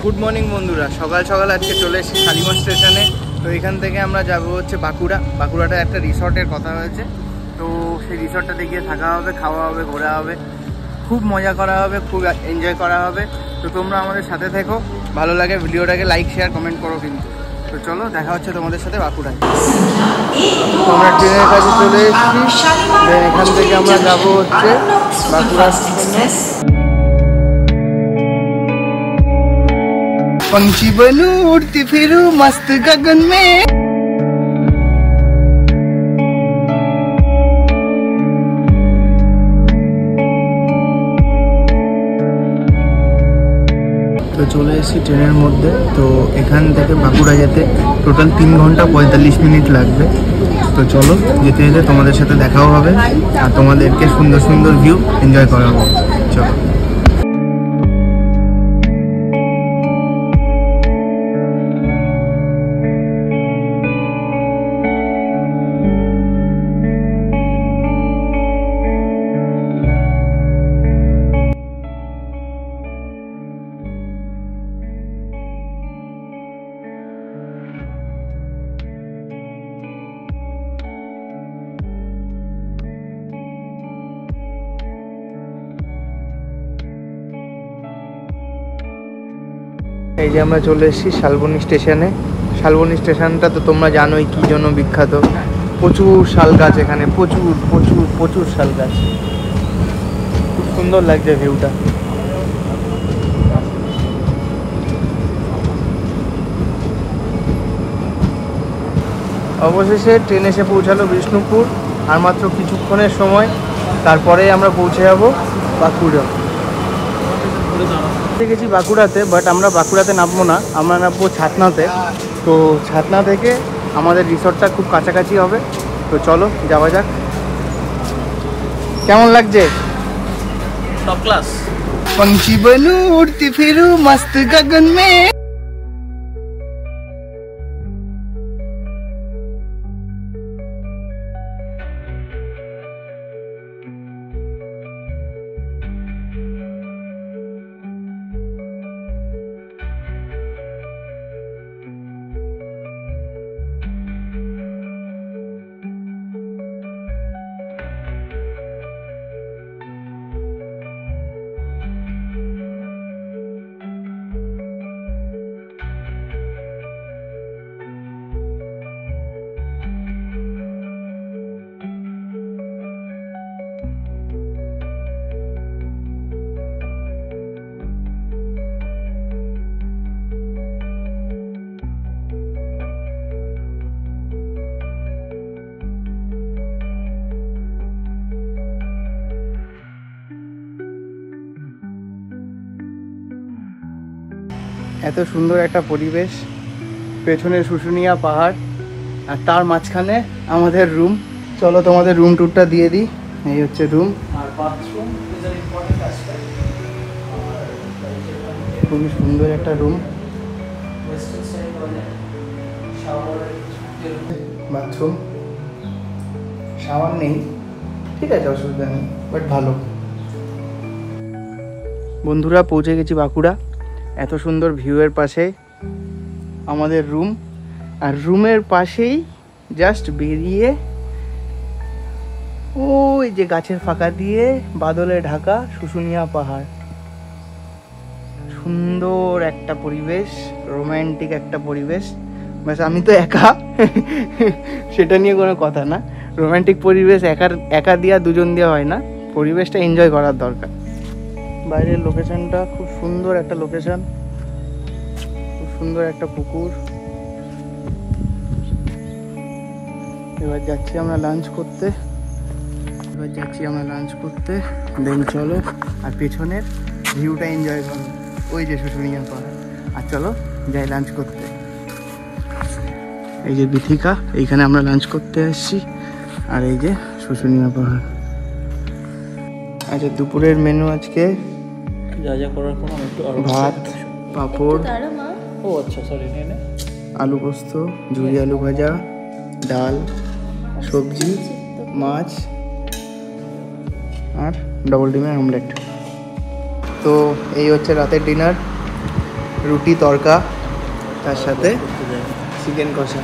Good morning বন্ধুরা, সকাল সকাল আজকে চলে এসেছি শালিমার স্টেশনে। তো এখান থেকে আমরা যাবো হচ্ছে বাঁকুড়াটা একটা রিসর্টের কথা হয়েছে। তো সেই রিসর্টটাতে গিয়ে থাকা হবে, খাওয়া হবে, ঘোরা হবে, খুব মজা করা হবে, খুব এনজয় করা হবে। তো তোমরা আমাদের সাথে থেকো, ভালো লাগে ভিডিওটাকে লাইক শেয়ার কমেন্ট করো কিন্তু। তো চলো, দেখা হচ্ছে তোমাদের সাথে বাঁকুড়ায়। আমরা ট্রেনের কাছে চলে এসেছি, এখান থেকে আমরা যাবো হচ্ছে বাঁকুড়া স্টেশনে। पंछी बनूं उड़ती फिरूं मस्त गगन में। তো চলে এসেছি ট্রেনের মধ্যে। তো এখান থেকে বাঁকুড়া যেতে টোটাল 3 ঘন্টা 45 মিনিট লাগবে। তো চলো, যেতে যেতে তোমাদের সাথে দেখাও হবে আর তোমাদেরকে সুন্দর সুন্দর ভিউ এনজয় করাবো। চলো। এই যে আমরা চলে এসেছি শালবনী স্টেশনে। শালবনী স্টেশনটা তো তোমরা জানোই কি জন্য বিখ্যাত। প্রচুর শাল গাছ এখানে, প্রচুর প্রচুর প্রচুর শাল গাছ। খুব সুন্দর লাগছে ভিউটা। অবশেষে ট্রেন এসে পৌঁছালো বিষ্ণুপুর। আর মাত্র কিছুক্ষণের সময়, তারপরে আমরা পৌঁছে যাবো বাঁকুড়া। গেছি বাঁকুড়াতে, বাট আমরা বাঁকুড়াতে নামবো না, আমরা নামবো ছাতনাতে। তো ছাতনা থেকে আমাদের রিসর্টটা খুব কাছাকাছি হবে। তো চলো যাওয়া যাক। কেমন লাগছে? Top class. पंछी बनूं उड़ती फिरूं मस्त गगन में। এত সুন্দর একটা পরিবেশ, পেছনে শুশুনিয়া পাহাড় আর তার মাঝখানে আমাদের রুম। চলো তোমাদের রুম ট্যুরটা দিয়ে দিই। এই হচ্ছে রুম আর bathroom is an important aspect. খুবই সুন্দর একটা রুম। ওয়েস্টার্ন সাইড মানে শাওয়ার, বাথরুম, শাওয়ার নেই, ঠিক আছে, অসুবিধা নেই, বাট ভালো। বন্ধুরা, পৌঁছে গেছি বাঁকুড়া। এত সুন্দর ভিউয়ের পাশে আমাদের রুম, আর রুমের পাশেই জাস্ট বেরিয়ে ওই যে গাছের ফাঁকা দিয়ে বাদলে ঢাকা শুশুনিয়া পাহাড়। সুন্দর একটা পরিবেশ, রোম্যান্টিক একটা পরিবেশ। ব্যাস, আমি তো একা, সেটা নিয়ে কোনো কথা না। রোম্যান্টিক পরিবেশ একা দিয়া দুজন দিয়ে হয় না, পরিবেশটা এনজয় করার দরকার। বাইরের লোকেশনটা খুব সুন্দর একটা লোকেশন, খুব সুন্দর একটা পুকুর। এবার যাচ্ছি আমরা লাঞ্চ করতে। দেন চলো, আর পেছনের ভিউটা এনজয় করো, ওই যে শুশুনিয়া পাহাড়। আর চলো যাই লাঞ্চ করতে। এই যে বিথিকা, এইখানে আমরা লাঞ্চ করতে আসছি। আর এই যে শুশুনিয়া পাহাড়। আচ্ছা, দুপুরের মেনু আজকে যা যা করার পর আমি একটু ভাত, পাঁপড়, ও আচ্ছা সরি নে আলু পোস্ত, ঝুরি আলু ভাজা, ডাল, সবজি, মাছ আর ডবল ডিমের অমলেট। তো এই হচ্ছে রাতের ডিনার। রুটি তড়কা, তার সাথে করতে যাই। চিকেন কষা।